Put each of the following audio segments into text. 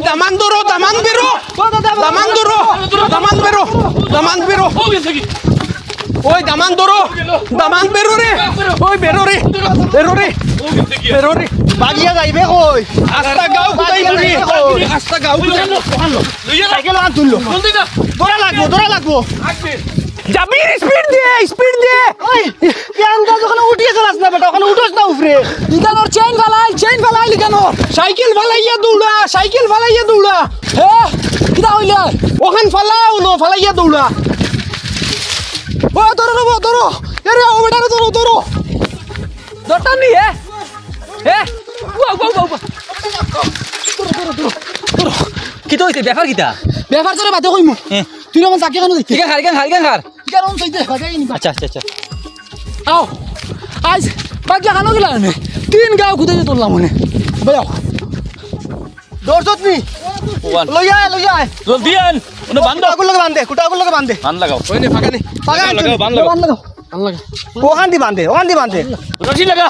দামান ধরো দামান বেরো দামান ধরো দামান বেরো দামান বেরো ওই দামান ধরো দামান বেরো রে ওই বেরো রে বেরো রে বেরো রে বাগিয়া যাইবে কই আস্তা গাও কুদাই বুড়ি আস্তা গাও সাইকেল আন তুললো দৌড়া লাগবো যাবি স্পিড দে ওই কেমন যখন উঠিয়ে চলাস না বেটা ওখানে উঠোস না উপরে ইকানোর চেইন ফালাই লিখানো সাইকেল ফালাইয়া দৌড়া হে কিটা হইলে ওখান ফালাও ন ফালাইয়া দৌড়া ও ধরো এরে ও বেটা ধরো দরটা নি হে কিতো হইছে ব্যাপার কিটা ব্যাপার তোরে বাতে কইমু তুই আমার চাকি কেন দিতে খার কারণ সইতে বাজাই নি আচ্ছা আও আজ বাগিয়া কানো গিলা নে 3 গাঁও খুদে তোরলাম মনে বয়াও দৌড়ছত নি লইয়া জলদি আন ওনে বান্ধ কুটাগুলোকে বান্ধে বান লাগাও ওই নে ফাঁকা নে বান লাগাও ওখান দি বান্ধে রশি লাগা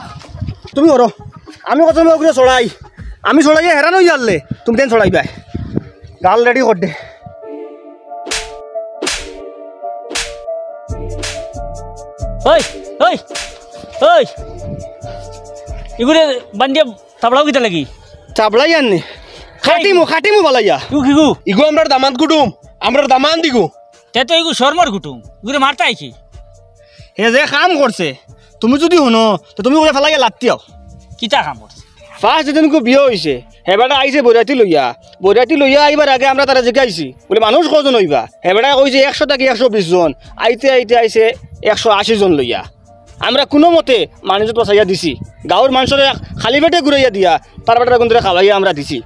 তুমি করো আমি কত লোক ছড়াই আমি ছড়াইয়া হেরান হয়ে যালে তুমি দেন ছড়াইবা গাল রেডি কর দে ওই ইগুরে বান্দিয়া তাবড়াও কিটা লাগি চাবলাই আননি খাটিমু বালাইয়া কিগু ইগো আমরা দামান কুটুম আমরা দামান দিগু তে তো ইগু শর্মার কুটুম ইগুরে মারতা আইছি হে যে কাম করছে তুমি যদি শুনো তো তুমি ওরা ফেলাইয়া লাগতিয়াও কিটা কাম করছে ফার্স্ট যেদিন বিয়ে হয়েছে হেবাটা আইছে বরিয়াতি লইয়া আইবার আগে আমরা তারা জিজ্ঞাইছি বলে মানুষ কজন হইবা হেবাটা কইছে 100 থেকে 120 জন আইতে আইছে 180 জন লইয়া আমরা কোনো মতে মানুষত বসাইয়া দিছি গাঁৱৰ মানুষরে খালি পেটে ঘুরাইয়া দিয়া তার পেটে গুন্দরে খাওয়াইয়া আমরা দিছি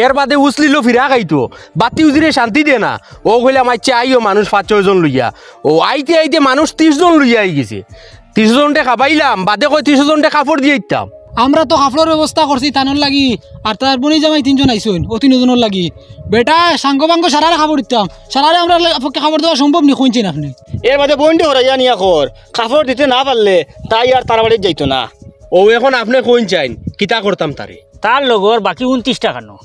এর বাদে উসলিলো ফিরা খাইতো বাতি উজিরে শান্তি দে না ও কইলা মাইছে আইও মানুষ 5-6 জন লইয়া ও আইতে মানুষ 30 জন লইয়া আই গেছে 30 জনটে খাবাইলাম বাদে কই 30 জনটে কাপড় দিয়ে দিতাম আমরা তো কাপড়ের ব্যবস্থা করছি তানোর লাগি আর তার বনি জামাই 3 জন আইছুন ও 3 জনের লাগি বেটা সাঙ্গ সারারে খাবার দিতাম সারারে আমরা পক্ষে খাবার দেওয়া সম্ভব নি কইছেন আপনি এর বাদে বন্ডি হরাইয়া নিয়া কর কাপড় দিতে না পারলে তাই আর তার বাড়ি যাইতো না ও এখন আপনি কইন চাইন কিতা করতাম তারে তার লগর বাকি 29 টাকা নো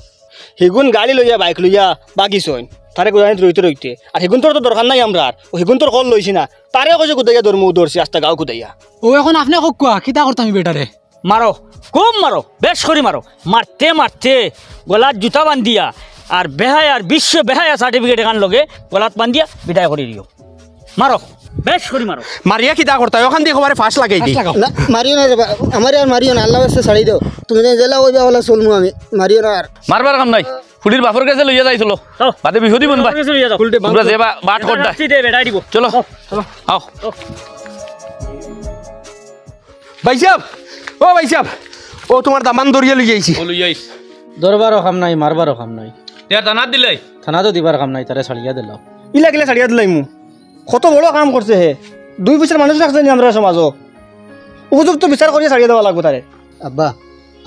সেগুন গাড়ি লইয়া বাইক লইয়া বাকি চইন তারে গোদানি রইতে আর সেগুন তোর তো দরকার নাই আমরা ও সেগুন তোর কল লইছি না তারে কইছে কুদাইয়া দৌড়ছি আস্তা গাঁও কুদাইয়া ও এখন আপনি কোয়া কিতা করতাম বেটারে মারো খুব মারো বেশ করে মারো মারতে গলাত জুতা বান্ধিয়া আর বিশ্ব বেহায়া সার্টিফিকেট এখান লগে গলাত বান্ধিয়া বিদায় করে দিও মারো বেশ করে মারো মারিয়া কিতা করতা ওখান দিয়ে খবরে ফাঁস লাগাই দি না মারিও না আমার আর মারিও না আল্লাহ বাস্তে ছাড়ি দাও তুমি জেলা ওইবা ওলা চলমু আমি মারিও না আর মারবার কাম নাই ফুলির বাপর কাছে লইয়া যাইছিল বাদে বিহুদি বনবা তোমরা যে বাট করদা বেড়াই দিব চলো আও ভাই সাহেব ও তোমার দামান দরিয়া লই যাইছি দরবারও কাম নাই মারবারও কাম নাই থানাত দিলাই থানা তো দিবার কাম নাই তারে ছাড়িয়া দিলাম ইলা গিলা ছাড়িয়া দিলাই মু কত বড় কাম করছে হে 2 পয়সার মানুষ রাখছে নি আমরা সমাজ উপযুক্ত বিচার করিয়া ছাড়িয়া দেওয়া লাগবে তারে আব্বা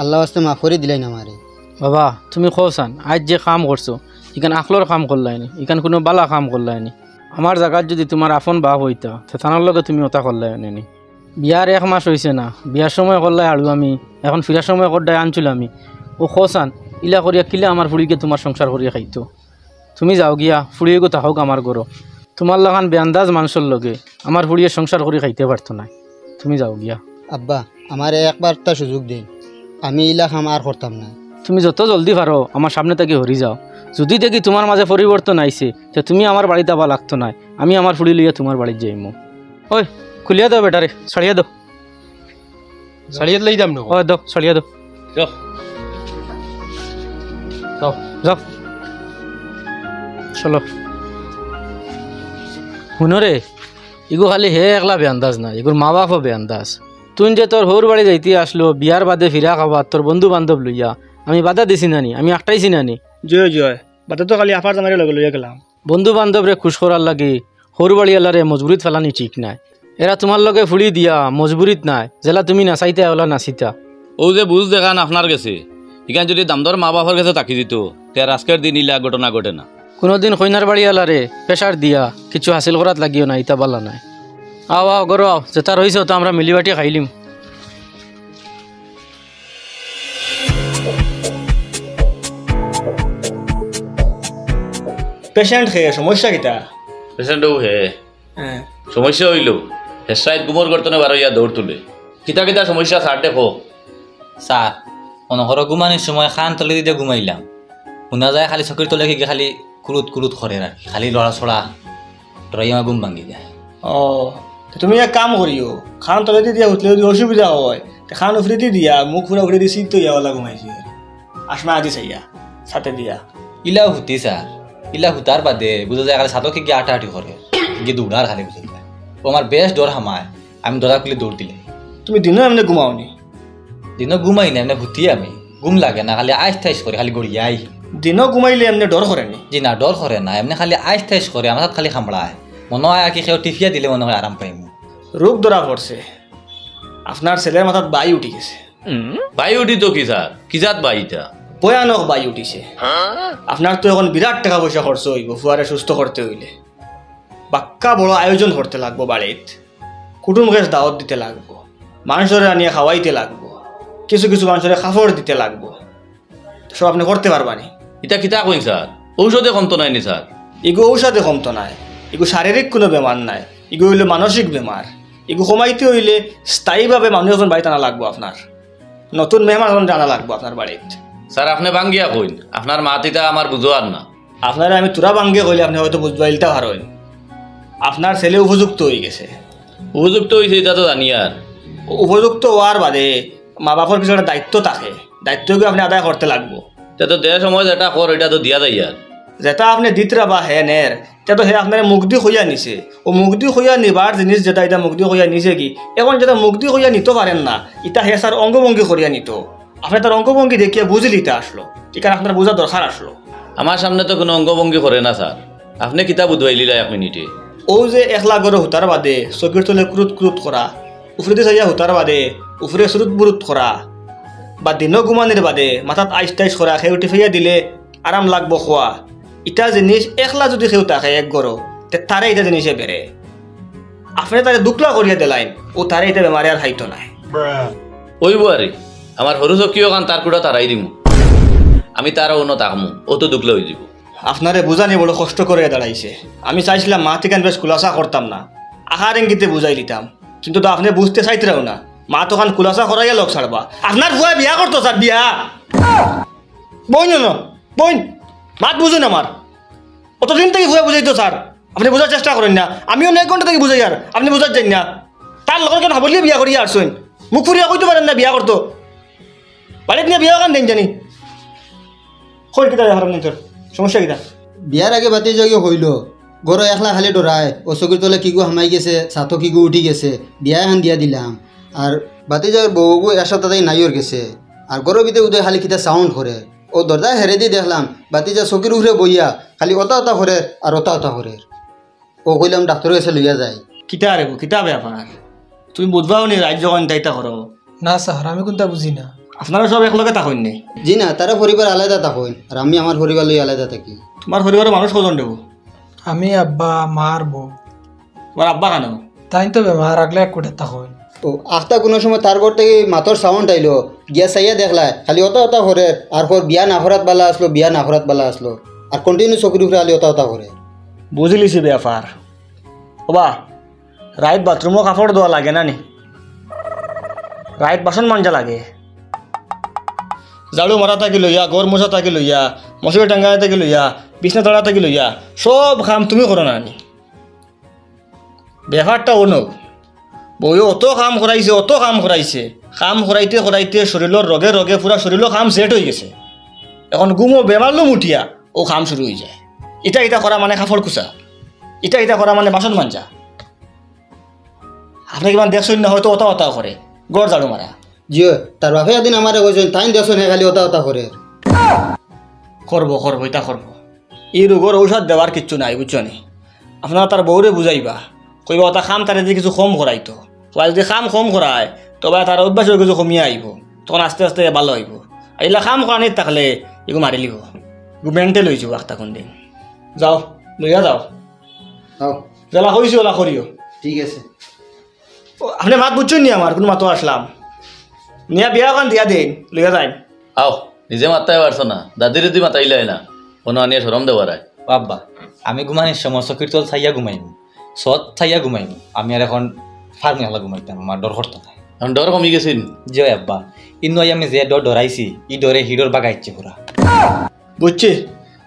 আল্লাহ ওয়াস্তে মাফ করে দিলাই না আমারে বাবা তুমি খোসান আজ যে কাম করছো ইখান আখলোর কাম করলাইনি ইখান কোনো বালা কাম করলাইনি আমার জায়গাত যদি তোমার আপন বাপ হইতা থানার লগে তুমি ওটা করলাইনি বিয়ার 1 মাস হয়েছে না বিয়ার সময় করলাই আলু আমি এখন ফিরার সময় করদাই আনছিল আমি ও খোসান ইলা করিয়া কিলা আমার ফুড়িকে তোমার সংসার করিয়া খাইতো তুমি যাও গিয়া ফুড়িয়ে গো তাহক আমার গরো তোমার লাগান বেআন্দাজ মানুষের লগে আমার ফুড়িয়ে সংসার করে খাইতে পারতো না তুমি যাও গিয়া আব্বা আমারে একবার তা সুযোগ দিন আমি ইলা কাম আর করতাম না তুমি যত জলদি পারো আমার সামনে থেকে হরি যাও যদি দেখি তোমার মাঝে পরিবর্তন আইছে তো তুমি আমার বাড়িতে আবার লাগতো না আমি আমার ফুড়ি লইয়া তোমার বাড়িতে যাইমু ওই খুলিয়া দাও বেটারে ছাড়িয়া দাও ছাড়িয়ে লই যাম না ও দাও ছাড়িয়া দাও যাও যাও চলো শুনরে ইগো খালি হে একলা বেআন্দাজ না এগুর মা বাপও বেআন্দাজ তুই যে তোর হৌর বাড়ি যাইতে আসলো বিয়ার বাদে ফিরা খাবার তোর বন্ধু বান্ধব লইয়া আমি বাধা দিছি নানি আমি একটাইছি নানি জয় বাদে তো খালি আফার জামারে লগে লইয়া গেলাম বন্ধু বান্ধবরে খুশ করার লাগে হৌর বাড়ি আলারে মজবুরিত ফেলানি ঠিক নাই এরা তোমার লগে ফুড়ি দিয়া মজবুরিত নাই জেলা তুমি নাচাইতে ওলা নাচিতা ও যে বুঝ দেখান আপনার কাছে এখানে যদি দামদর মা বাবার কাছে তাকি দিত তার আজকের দিন ইলা ঘটনা ঘটে না কোনোদিন কইনার বাড়ি আলারে প্রেশার দিয়া কিছু হাসিল করাত লাগিও না ইতা বালা নাই আও আও গরো আও যেটা রয়েছে তো আমরা মিলিবাটি খাইলিম পেশেন্ট খেয়ে সমস্যা কিতা? পেশেন্টও হে হ্যাঁ সমস্যা হইল হেসাইত গুমর গর্তনে বারো ইয়া দৌড় তুলে কিতা কিতা সমস্যা স্যার দেখো। স্যার অনহর ঘুমানির সময় খান তলে দিয়ে ঘুমাইলাম, শোনা যায় খালি চকির তলে কি খালি কুলুত কুলুত করে আর কি, খালি লড়া ছড়া ডরাই আমার ঘুম ভাঙি যায়। ও তুমি এক কাম করিও, খান তলে দিয়া উঠলে যদি অসুবিধা হয় খান উফরে দিয়ে দিয়া মুখ ফুরা উফরে দিয়ে শীত ইয়াওয়ালা ঘুমাইছি আসমা আদি চাইয়া সাথে দিয়া। ইলাও হুতি স্যার, ইলা হুতার বাদে বুঝা যায় খালি ছাতকে গিয়ে আটাআটি করে গিয়ে দৌড়ার খালি বুঝে যায়। ও আমার বেশ ডর হামায়, আমি ডরা খুলে দৌড় দিলে। তুমি দিনও এমনি ঘুমাওনি? দিনও ঘুমাই না, এমনি ভুতি আমি ঘুম লাগে না, খালি আইস থাইস করে খালি গড়িয়াই। দিনও ঘুমাইলে এমনি ডর করেনি? জি না ডর করে না, এমনি খালি আইস থাইস করে আমার খালি খামড়ায়, মনে হয় কি সেও টিফিয়া দিলে মনে হয় আরাম পাইম। রোগ ধরা পড়ছে, আপনার ছেলের মাথাত বাই উঠি গেছে। বাই উঠি তো কি স্যার কি জাত বাইটা? ভয়ানক বাই উঠিছে। আপনার তো এখন বিরাট টাকা পয়সা খরচ হইব ফুয়ারে সুস্থ করতে হইলে। বাক্কা বড় আয়োজন করতে লাগবো বাড়িত, কুটুম গেছ দাওয়াত দিতে লাগবো, মানুষের আনিয়ে খাওয়াইতে লাগবো, কিছু কিছু মানুষের খাফড় দিতে লাগবো। সব আপনি করতে পারবানি? এটা কিতা কইন স্যার? ঔষধে কমতো নাইনি স্যার? এগু ঔষধে কমতো নাই, এগু শারীরিক কোনো বেমার নাই, এগু হইলে মানসিক বেমার। এগু কমাইতে হইলে স্থায়ীভাবে মানুষ এখন বাড়িতে আনা লাগবো, আপনার নতুন মেহমান এখন আনা লাগবো আপনার বাড়িত। স্যার আপনি ভাঙ্গিয়া কইন, আপনার মাতিটা আমার বুঝো আর না। আপনারা আমি তোরা ভাঙ্গে কইলে আপনি হয়তো বুঝবা ইলতা হারইন। আপনার ছেলে উপযুক্ত হয়ে গেছে। উপযুক্ত হয়েছে এটা তো জানি আর। উপযুক্ত হওয়ার বাদে মা বাপের কিছু একটা দায়িত্ব থাকে, দায়িত্বকে আপনি আদায় করতে লাগবো। এটা তো দেড় সময় যেটা কর এটা তো দিয়া যায় আর। যেটা আপনি দিতরা বা হে নের এটা তো হে আপনার মুগ্ধি হইয়া নিছে। ও মুগ্ধি হইয়া নিবার জিনিস যেটা এটা মুগ্ধি হইয়া নিছে কি, এখন যেটা মুগ্ধি হইয়া নিতে পারেন না এটা হে স্যার অঙ্গভঙ্গি করিয়া নিত। আপনি তার অঙ্গভঙ্গি দেখিয়ে বুঝলিতে আসলো, এখানে আপনার বোঝা দরকার আসলো। আমার সামনে তো কোনো অঙ্গভঙ্গি করে না স্যার, আপনি কিতা বুধবাইলিলা 1 মিনিটে। ও যে একলা গড়ে হুতার বাদে চকির তলে ক্রুত ক্রুত করা, উফরে চাইয়া হুতার বাদে উফরে সুরুত বুরুত করা, বা দিনও ঘুমানির বাদে মাথাত আইস টাইস করা, খেউ টিফাইয়া দিলে আরাম লাগবো খোয়া, ইটা জিনিস একলা যদি খেউ থাকে এক গড়ো তে তারে এটা জিনিসে বেড়ে। আপনি তারে দুকলা করিয়া দিলাইন, ও তারে এটা বেমারে আর হাইতো নাই। ওইব আরে আমার সরু চকিও কান তার কুড়া তারাই দিমু, আমি তার অন্য তাকমু, ও তো দুকলে হয়ে যাব। আপনারে বুঝানি বড় কষ্ট করে দাঁড়াইছে। আমি চাইছিলাম মা থেকে বেশ খুলাসা করতাম না, আহার ইঙ্গিতে বুঝাই দিতাম, কিন্তু তো আপনি বুঝতে চাইতেও না। মা তখন খুলাসা করাইয়া লোক ছাড়বা। আপনার ভুয়া বিয়া করতো স্যার, বিয়া বইন না বইন, মাত বুঝুন আমার। অতদিন থেকে ভুয়া বুঝাইতো স্যার, আপনি বোঝার চেষ্টা করেন না। আমিও 1 ঘন্টা থেকে বুঝাই আর আপনি বুঝার যাই না। তার লগর কেন ভাবলিয়ে বিয়া করিয়া আসছেন, মুখ ফুরিয়া কইতে পারেন না বিয়া করতো। বাড়িতে নিয়ে বিয়া কান দেন জানি কই কিতা হারাম নেই তোর সমস্যা কিতা? বিয়ার আগে বাতি জাগি হইল, গরো একলা খালি ডরায়, ও চকির তলে কিগু হামাই গেছে, ছাতো কিগু উঠি গেছে, বিয়া এখন দিয়া দিলাম। আর বাতি জাগের বউগু এক সপ্তাহ নাইর গেছে, আর গরো ভিতরে উদয় খালি কিতা সাউন্ড করে। ও দরজা হেরে দিয়ে দেখলাম বাতি যা চকির উঠে বইয়া খালি অতা অতা করে আর অতা অতা করে। ও কইলাম ডাক্তারের কাছে লইয়া যায়। কিতা রে কিতা ব্যাপার? তুমি বুঝবাও নি রাজ্য যখন দায়িত্ব করো? না স্যার আমি কোনটা বুঝি না। আপনারা সব একলগে থাকেন নি? জি না, তারা পরিবার আলাদা থাকেন আর আমি আমার পরিবার লই আলাদা থাকি। তোমার পরিবারের মানুষ কজন দেবো? আমি আব্বা মার বউ। তোমার আব্বা কেন? তাই তো বেমার রাখলে এক কোটে তখন। ও আখতা কোনো সময় তার ঘর থেকে মাতর সাউন্ড আইলো, গিয়া চাইয়া দেখলা খালি অতা অতা করে, আর পর বিয়া না হরাত বালা আসলো, বিয়া না হরাত বালা আসলো, আর কন্টিনিউ চকুর উপরে আলি অতা অতা করে। বুঝলিছি ব্যাপার। ওবা রাইত বাথরুমও কাপড় ধোয়া লাগে না নি? রাইত বাসন মাঞ্জা লাগে, ঝাড়ু মারা থাকি লইয়া, গড় মোছা থাকি লইয়া, মশারি টাঙ্গা থাকি লইয়া, বিছনা তলা থাকি লইয়া সব কাম তুমি করো না নি? ব্যাপারটা অন্য বইও অত কাম করাইছে, অত কাম করাইছে, কাম করাইতে করাইতে শরীরের রগে রগে পুরা শরীরের কাম সেট হয়ে গেছে। এখন গুমো বেমারলো মুঠিয়া ও কাম শুরু হয়ে যায়। এটা করা মানে কাপড় কুচা, এটা করা মানে বাসন মাঞ্জা। আপনি কিমান দেখছেন না হয়তো অতা অতা করে গড় ঝাড়ু মারা। জিও তার বাপে একদিন আমার কইছেন তাই দেখছেন খালি অতা অতা করে। করবো এটা করবো। এই রোগর ঔষধ দেওয়ার কিচ্ছু নাই, বুঝছো নি? আপনারা তার বউরে বুঝাইবা, কইবা ওটা খাম তারে যদি কিছু কম করাইতো, তোমার যদি খাম কম করায় তবে তার অভ্যাস কিছু কমিয়ে আইব, তখন আস্তে আস্তে ভালো হইব। আর এগুলা খাম করানির থাকলে এগুলো মারি লিব, এগুলো মেন্টেল হয়ে যাব একটা কোন দিন। যাও লইয়া যাও, জ্বালা কইছি ওলা করিও। ঠিক আছে। আপনি মাত বুঝছেন নি? আমার কোনো মাতো আসলাম নিয়া বিয়া কান দিয়া দেন, লইয়া যাই। আও নিজে মাতাই পারছো না, দাদির যদি মাতাইলাই না কোনো আনিয়ে সরম দেওয়ার। আব্বা আমি ঘুমানির সময় চকির তল ছাইয়া ঘুমাইম সৎ ছাইয়া ঘুমাইম আমি আর এখন ফার্মে হলা ঘুমাইতাম আমার ডর করতো না এখন ডর কমি গেছিল জয় আব্বা ইনো আমি যে ডর ডরাইছি ই ডরে হিডোর বাগাইছে পুরা বুঝছি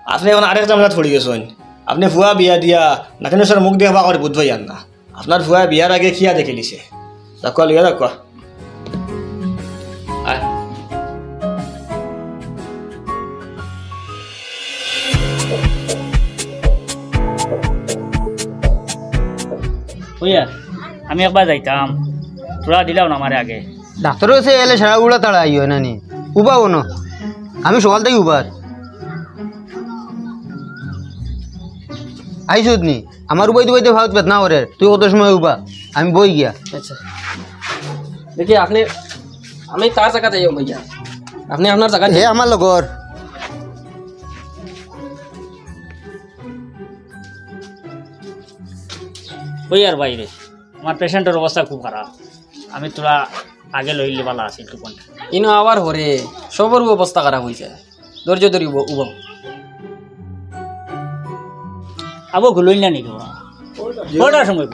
আপনি এখন আরেক জামলাত পড়ে গেছেন আপনি ভুয়া বিয়া দিয়া নাকেন স্যার মুখ দেখা করে বুঝবাই আর না আপনার ভুয়া বিয়ার আগে খিয়া দেখে লিছে দেখো লিয়া দেখো আয় হইয়া আমি একবার যাইতাম তোরা দিলাও না আমার আগে ডাক্তারও সে এলে সারা উড়া তাড়া আইও না নি উবাও ন আমি সকাল থেকে উবার আইসুদ নি আমার উবাইতে উবাইতে ভাবত বেত না ওরে তুই কত সময় উবা আমি বই গিয়া আচ্ছা দেখি আপনি আমি তার জায়গা যাই ভাইয়া আপনি আপনার জায়গা হে আমার লগর হইয়ার বাইরে আমার পেশেন্টের অবস্থা খুব খারাপ আমি তোরা আগে লইলে ভালো আছে একটু কোনটা ইনো আবার হরে সবর অবস্থা খারাপ হয়ে যায় ধৈর্য ধরি উব আবো গুলোই না নাকি ওটার সময়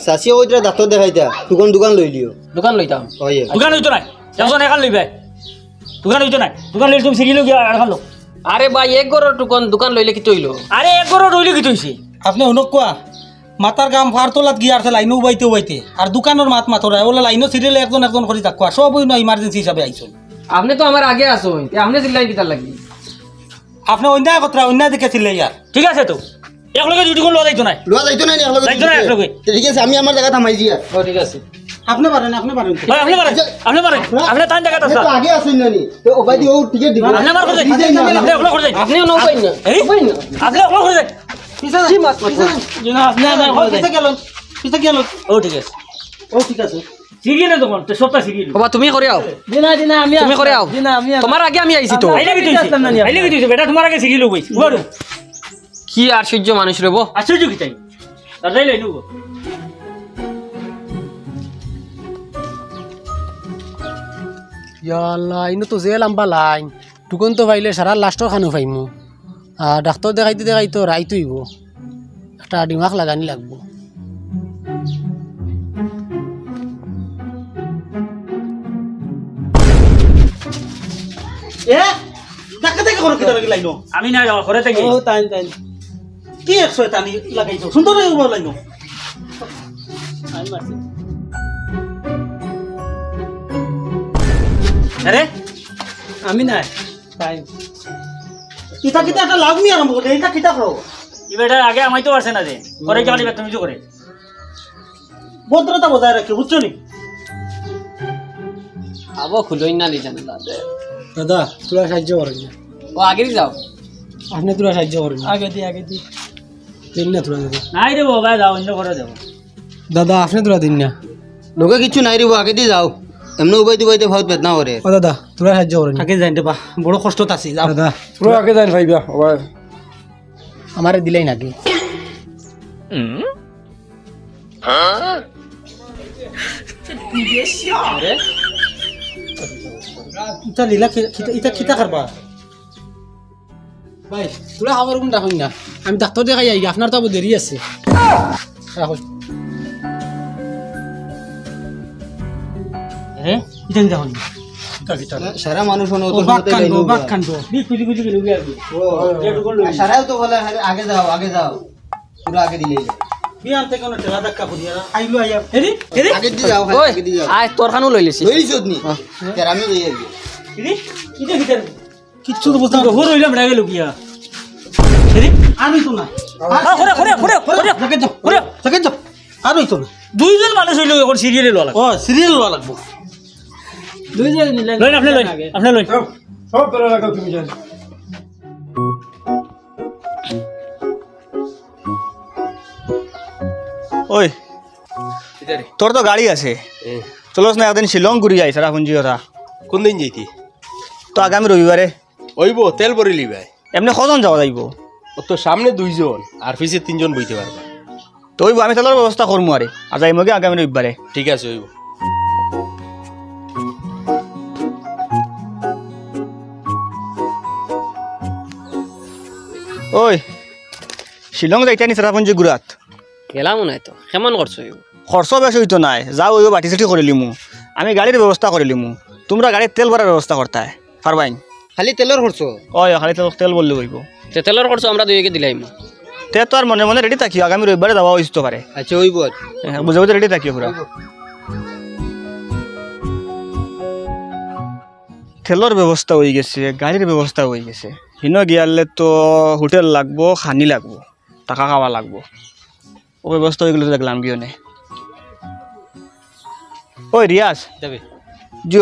চাষিয়া ওইটা ডাক্তার দেখাইতা তুকন দোকান লই লিও দোকান লইতাম হয় দোকান হইতো নাই একজন এখান লইবে দোকান হইতো নাই দোকান লইলে তুমি সিরিয়াল গিয়ে আর খালো আরে ভাই এক গড়ের দোকান লইলে কি তৈল আরে এক গরো রইলে কি তুইছি আপনি অনক কোয়া মাতার গাম ফার তোলাত গিয়ে আছে লাইনও উবাইতে আর দোকানের মাত মাথরায় ওলা লাইনও সিরিয়ালে একজন একজন করে থাকুয়া সব ওই ইমার্জেন্সি হিসাবে আইসুন আপনি তো আমার আগে আসুন আপনি চিল্লাই কিতার লাগি আপনি অন্যায় কথা অন্যায় দেখেছিলেন ইয়ার ঠিক আছে তো একলগে ডিউটি কোন লওয়া যাইতো নাই লোয়া যাইতো না নি যাইতো না একলগে ঠিক আছে আমি আমার জায়গা থামাই দিয়া ও ঠিক আছে আপনি পারেন ভাই আপনি পারেন আপনি তান জায়গা আছে তো আগে আসুন না নি তো ওবাই দি ও টিকেট দিব আপনি আমার করে যাই আপনি একলগে করে যাই আপনিও নৌ পাইন না এই আপনি একলগে করে যাই কি মাত জিনা আপনি আমার করে যাই পিছে গেল ও ঠিক আছে ও ঠিক আছে সিরিয়ালে দোকান তো সবটা সিরিয়াল বাবা তুমি করে আও দিনা আমি তুমি করে আও তোমার আগে আমি আইছি তো আইলে কি তুইছি বেটা তোমার আগে সিরিয়াল হইছ বড় কি আশ্চর্য মানুষ রে বো আশ্চর্য কি তাই দাদাই লই নিব ইয়াল্লা ইনো তো যে লম্বা লাইন টুকন তো পাইলে সারা লাস্টর খানো পাইমু ডাক্তার দেখাইতে রাইতো হইব একটা ডিমাক লাগানি লাগবো আমি না যাওয়া করে থেকে কি একশো টানি লাগাইছো সুন্দর লাইনো আরে আমি নাই কিতা কিতা একটা লাভ নি আরম্ভ করলে এটা কিতা করো ই বেটা আগে আমাই তো পারছে না যে করে যাওয়া দিবে তুমি তো করে ভদ্রতা বজায় রাখে বুঝছো নি আবো খুলই না নি জানা দাদা তোরা সাহায্য করেন না ও আগে যাও আপনি তোরা সাহায্য করেন আগে দি দিন না তোরা দাদা নাই রে বাবা যাও অন্য করে দেবো দাদা আপনি তোরা দিন না লোকে কিছু নাই রিব আগে দি যাও এমনি উবাইতে উবাইতে ভাবত বেত না ওরে ও দাদা তোরা সাহায্য করেন আগে যাইন দেবা বড় কষ্টত আছি যাও দাদা তোরা আগে যাই ভাইবা আমারে দিলাই নাকি ইটা লীলা ইটা খিতা করবা ভাই তোরা খাবার কোন রাখুন না আমি ডাক্তার দেখাই আই আপনার তো আবার দেরি আছে রাখুন ইটা কি দেখুন সারা মানুষ বাক খান্ডো খুঁজি খুঁজি গেলে গিয়ে আসবি সারাও তো বলে আগে যাও পুরো আগে দিলেই বিয়ান থেকে কোনো ঠেলা ধাক্কা করি আর আইলো আইয়া এরি আগে দি যাও ওই আগে দি যাও আয় তোর খানো লই লিছি লই চোদনি তের আমি যাই আগে এরি ইটা ভিতর কিচ্ছু তো বুঝতাম তো হর হইলাম রাগে গেল গিয়া এরি আমি তো না করে আর হইতো না দুইজন মানুষ হইলো এখন সিরিয়ালে লওয়া লাগবে ও সিরিয়াল লওয়া লাগবো লইন আপনি লইন সব তোরা লাগাও তুমি জানো ওই তোর তো গাড়ি আছে চলোস না একদিন শিলং ঘুরি যাই সারা পুঞ্জি কথা কোন দিন যাইতি তো আগামী রবিবারে ওইব তেল ভরিলি ভাই এমনি কজন যাওয়া যাইব ও তো সামনে দুইজন আর পিছে তিনজন বইতে পারবা তো ওইব আমি তেলের ব্যবস্থা করবো আরে আর যাইমগে আগামী রবিবারে ঠিক আছে ওইব ওই শিলং যাইতানি চেরাপুঞ্জি ঘুরাত গেলাম নাই তো কেমন করছো খরচ বেশ হইতো নাই যাও ওই বাটি চাটি করে লিমু আমি গাড়ির ব্যবস্থা করে লিমু তোমরা গাড়ির তেল ভরার ব্যবস্থা করতায় পারবাইন খালি তেলের খরচ ওই খালি তেল বললে হইব তেলের খরচ আমরা দুইকে দিলাম তে তো আর মনে মনে রেডি থাকিও আগামী রবিবারে যাওয়া হইতে পারে আচ্ছা হইব বুঝে বুঝে রেডি থাকিও পুরা তেলের ব্যবস্থা হয়ে গেছে গাড়ির ব্যবস্থা হয়ে গেছে হিন গিয়ালে তো হোটেল লাগবো খানি লাগবো টাকা খাওয়া লাগবো ও ব্যবস্থা হয়ে গেলে তো দেখলাম গিয়ে নে ওই রিয়াজ যাবে যে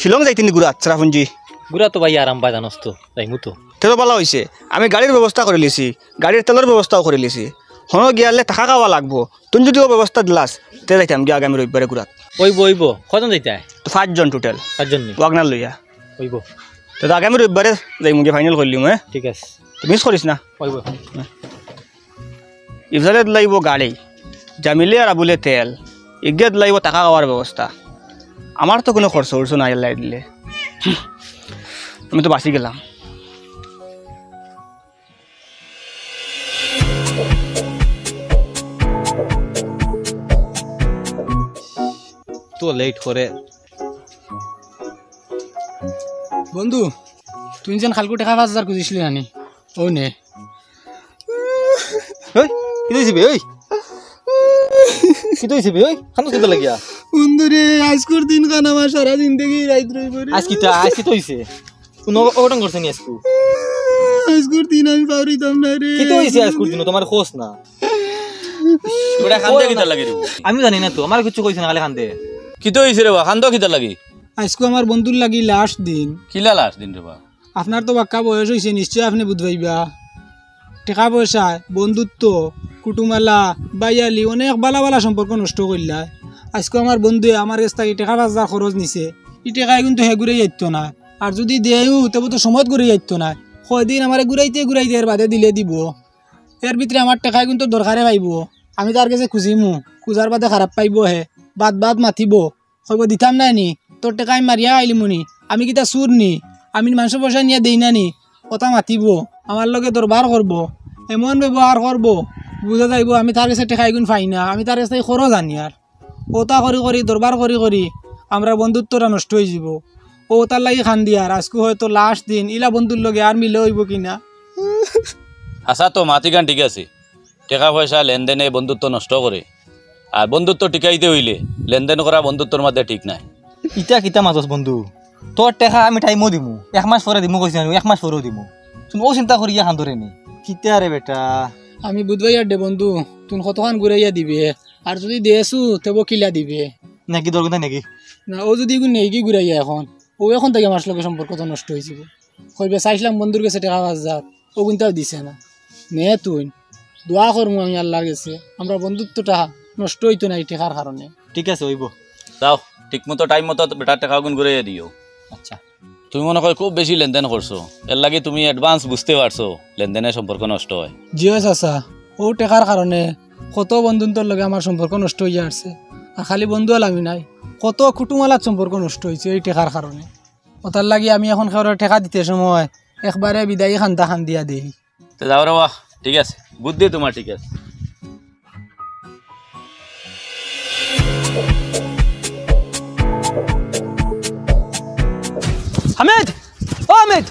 শিলং যাইতিনি ঘুরাত চেরাপুঞ্জি ঘুরা তো ভাই আরাম পাই জানোস তো যাইমু তো তেল ভালো হয়েছে আমি গাড়ির ব্যবস্থা করে লিছি গাড়ির তেলের ব্যবস্থাও করে লিছি হন গিয়ালে টাকা খাওয়া লাগবো তুমি যদি ও ব্যবস্থা দিলাস তে যাইতাম গিয়ে আগামী রবিবারে ঘুরাত ওইব কজন যাইতে তো 5 জন টোটাল 5 জন নি ওয়াগনার লইয়া ওইব তো আগামী রবিবারে যাইমু গিয়ে ফাইনাল করলিম হ্যাঁ ঠিক আছে মিস করিস না ওইব ইফজালে লাগব গাড়ি জামিলে আর আবুলে তেল ইগেত লাগব টাকা খাওয়ার ব্যবস্থা আমার তো কোনো খরচ উঠছো না লাই দিলে আমি তো বাঁচি গেলাম তো লেট করে বন্ধু তুই যেন খালকু টাকা 5,000 খুঁজিছিলি নানি ও নে ওই কি দইছি বে ওই কি দইছি বে ওই খানো কিটা লাগিয়া বন্ধু রে আজকের দিন কান আমার সারা জিন্দগি রাইত রইব রে আজ কি হইছে কোনো অঘটন করছে নি আজকু আজকের দিন আমি পারিতাম না রে কি হইছে আজকুর দিন তোমার খোঁজ না ওটা খান্দে কিতা লাগি রে আমি জানি না তো আমার কিছু কইছে না খালি খান্দে কি তো হইছে রে বা খান্দো কিতা লাগি আজকে আমার বন্ধুর লাগি লাস্ট দিন কিলা লাস্ট দিন রে বা আপনার তো বাক্কা বয়স হয়েছে নিশ্চয় আপনি বুঝবাইবা টাকা পয়সা বন্ধুত্ব কুটুমালা বাইয়ালি অনেক বালা বালা সম্পর্ক নষ্ট করলা আজকে আমার বন্ধুয়ে আমার কাছ থেকে টাকা 5,000 খরচ নিছে এই টাকায় কিন্তু হে ঘুরে যাইতো না আর যদি দেও তবে তো সময় ঘুরে যাইতো না কয়দিন আমার ঘুরাইতে এর বাদে দিলে দিব এর ভিতরে আমার টাকায় কিন্তু দরকারে পাইব আমি তার কাছে খুঁজিমু খুঁজার বাদে খারাপ পাইব হে বাদ মাতিব হইব দিতাম না নি তোর টাকা আমি মারিয়া আইলিমুনি আমি কিতা চুর নি আমি মানুষের পয়সা নিয়ে দেই না নি কথা মাতিব আমার লগে দরবার করব এমন ব্যবহার করব বুঝা যাইব আমি তার কাছে টাকা এগুন পাই না আমি তার কাছে খরচ আনি আর ওটা করি দরবার করি আমরা বন্ধুত্বটা নষ্ট হয়ে যাব ও তার লাগি খান দিয়ার আজকে হয়তো লাস্ট দিন ইলা বন্ধুর লগে আর মিলে হইব কিনা আচ্ছা তো মাতিগান ঠিক আছে টাকা পয়সা লেনদেনে বন্ধুত্ব নষ্ট করে আর বন্ধুত্ব টিকাইতে হইলে লেনদেন করা বন্ধুত্বর মধ্যে ঠিক নাই ইটা কিতা মাজস বন্ধু তোর টাকা আমি টাইমও দিমু 1 মাস পরে দিমু কইছি আমি 1 মাস পরেও দিমু তুমি ও চিন্তা করিয়া খান ধরে নি কিতা রে বেটা আমি বুধবাইয়ার দে বন্ধু তুই কতক্ষণ ঘুরাইয়া দিবে আর যদি দেছো তবে কিলা দিবে নাকি তোর কথা নাকি না ও যদি এগুলো নেই কি ঘুরাইয়া ও এখন থেকে আমার লগে সম্পর্ক তো নষ্ট হয়ে যাব কইবে চাইছিলাম বন্ধুর কাছে টাকা 5,000 ও কিন্তু দিছে না নে তুই দোয়া করমু আমি আল্লাহর কাছে আমরা বন্ধুত্বটা নষ্ট হইতো না এই টাকার কারণে ঠিক আছে হইব যাও ঠিক মতো টাইম মতো বেটার টাকা গুণ করে দিও আচ্ছা তুমি মনে হয় খুব বেশি লেনদেন করছো এর লাগে তুমি অ্যাডভান্স বুঝতে পারছো লেনদেনের সম্পর্ক নষ্ট হয় জিও চাচা ও টাকার কারণে কত বন্ধুত্বর লগে আমার সম্পর্ক নষ্ট হয়ে যাচ্ছে আর খালি বন্ধু আমি নাই কত কুটুমালার সম্পর্ক নষ্ট হয়েছে এই টাকার কারণে ওটার লাগি আমি এখন কারোর টাকা দিতে সময় একবারে বিদায়ী খান দিয়া দেই যাও রে বাহ ঠিক আছে বুদ্ধি তোমার ঠিক আছে হামেদ ও হামেদ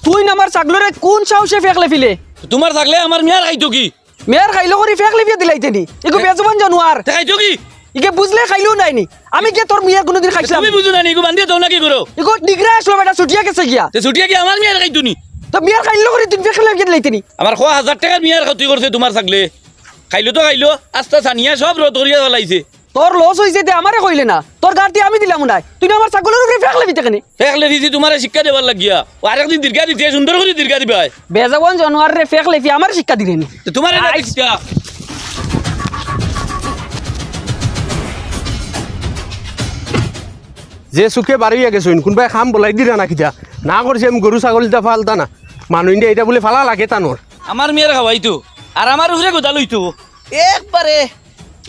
তুই আমার ছাগলরে কোন সাহসে ফেকলে ফিলে তোমার থাকলে আমার মিয়ার খাইতো কি মেয়ার খাইলো করে ফেকলে ফিয়ে দিলাইতেনি এগো বেজবান জানোয়ার খাইতো কি ইকে বুঝলে খাইলো নাইনি আমি কে তোর মিয়ার কোনদিন খাইছিলাম তুমি বুঝো না নিগো বান্ধিয়ে দাও না কি করো এগো ডিগরা আসলো বেটা ছুটিয়া গেছে গিয়া তে ছুটিয়া কি আমার মিয়ার খাইতো নি তো মিয়ার খাইলো করে তুই ফেকলে ফিয়ে দিলাইতেনি আমার 1000 টাকার মিয়ার ক্ষতি করছে তোমার থাকলে খাইলো তো খাইলো আস্তা সানিয়া সব রতরিয়া লাইছে তোর লস হইছে তে আমারে কইলে না তোর গাড়ি আমি দিলাম না তুই আমার ছাগলের উপরে ফেকলে ফিতে কেনে ফেকলে দিছি তোমারে শিক্ষা দেবার লাগিয়া ও আরেকদিন দীর্ঘা দিতে সুন্দর করে দীর্ঘা দিবা বেজবান জানোয়ার রে ফেকলে ফি আমার শিক্ষা দিলেনি তো তোমারে না শিক্ষা যে চুকে বাড়িয়া গেছুন কোনবাই খাম বলাই দিলা না কিতা না করছি আমি গরু ছাগল দিতা ফালতা না মানুষ ইন্ডিয়া এটা বলে ফালা লাগে তানোর আমার মেয়ের খাওয়াইতো আর আমার উপরে গোদা লইতো একবারে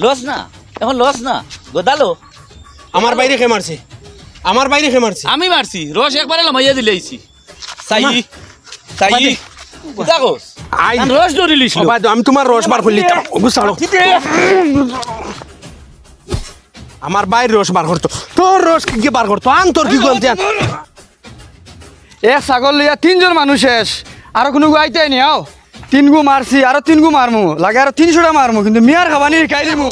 লস না এখন লস না গোদালো আমার বাইরে খে মারছে আমি মারছি রস একবারে লামাইয়া দিলেইছি সাই দেখো আই রস ধরে লিস ও ভাই আমি তোমার রস বার করলি বুঝালো আমার বাইরে রস বার করতো তোর রস কি বার করতো আন তোর কি বলতে এক ছাগল লইয়া 3 জন মানুষ শেষ আর কোনো গাইতে নি আও 3 গু মারছি আর 3 গু মারমু লাগে আর 300টা মারমু কিন্তু মিয়ার খাবানি খাই দিমু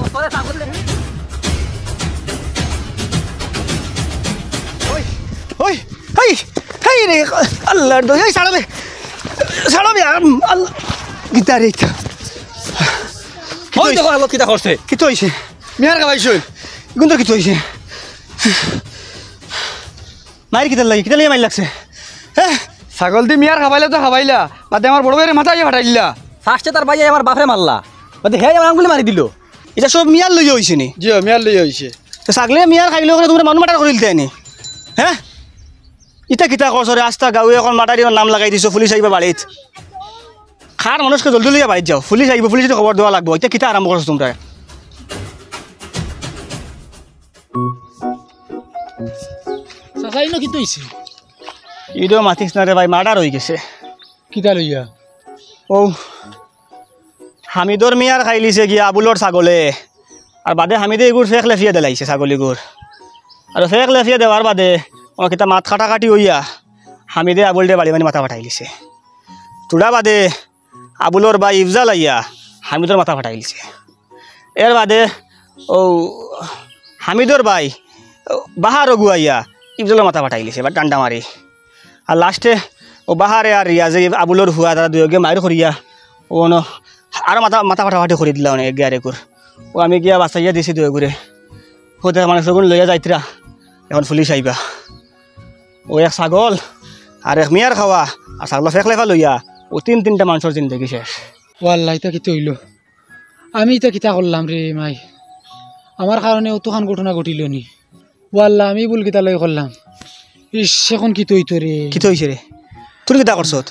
ওই হেই হেই রে আল্লাহর দয়া ছাড়বে আল্লাহ গিটারে ওই দেখো আলো কিটা করছে কি তো হইছে মিয়ার খাবাইছই গুন্দর কি তো হইছে মাইর কিতা লাগি মাইর লাগছে হ্যাঁ ছাগল দি মিয়ার খাবাইলে তো খাবাইলা বাদে আমার বড় ভাইয়ের মাথা ফাটাই দিলা ফার্স্টে তার ভাই আমার বাপরে মারলা বাদে হে আমার আঙ্গুলি মারি দিল এটা সব মিয়ার লইয়া হইছে নি জি মিয়ার লইয়া হইছে তো ছাগলে মিয়ার খাইলে ওখানে তোমরা মানুষ মাটার করিল তাইনি হ্যাঁ ইটা কিতা করছরে আস্তা গাঁৱে এখন মাটারির নাম লাগাই দিছো পুলিশ আইবা বাড়িত খার মানুষকে জলদি লইয়া বাড়িত যাও পুলিশ আইব পুলিশে খবর দেওয়া লাগবো এটা কিতা আরম্ভ করছো তোমরা চাচাই ন কি তৈছে ইডো মাতিস না রে ভাই মার্ডার হয়ে গেছে কিতা লইয়া ও হামিদর মিয়ার খাইলিছে গিয়া আবুলর ছাগলে আর বাদে হামিদে এগুর ফেক লেফিয়া দিলাইছে ছাগলিগুর আর ফেক লেফিয়া দেওয়ার বাদে ও কিতা মাত কাটাকাটি হইয়া হামিদে আবুলটে বাড়ি মানে মাথা ফাটাইলিছে তোরা বাদে আবুলর বা ইফজাল আইয়া হামিদর মাথা ফাটাইলিছে এর বাদে ও হামিদর ভাই বাহার গুয়াইয়া ইফজালের মাথা ফাটাইলিছে বা ডান্ডা মারি আর লাস্টে ও বাহারে আর রিয়াজে আবুলর হুয়া তারা দুয়োগে মায়ের করিয়া ও ন আরও মাথা ফাটাফাটি করে দিলা অনেক গিয়া রেকুর ও আমি গিয়া বাঁচাইয়া দিছি দুয়ে ঘুরে হতে মানুষ গুণ লইয়া যাইতরা এখন পুলিশ আইবা ও এক ছাগল আর এক মিয়ার খাওয়া আর ছাগল ফেক লেফা লইয়া ও তিনটা মানুষের জিন্দগি শেষ ওয়াল্লাহ ইতা কিতা হইল আমি ইতা কিতা করলাম রে মাই আমার কারণে অতখান ঘটনা ঘটিল নি ওয়াল্লাহ আমি ভুল কিতা লই করলাম ইস এখন কি তৈতো রে কি হইছে রে তুই কিতা করছত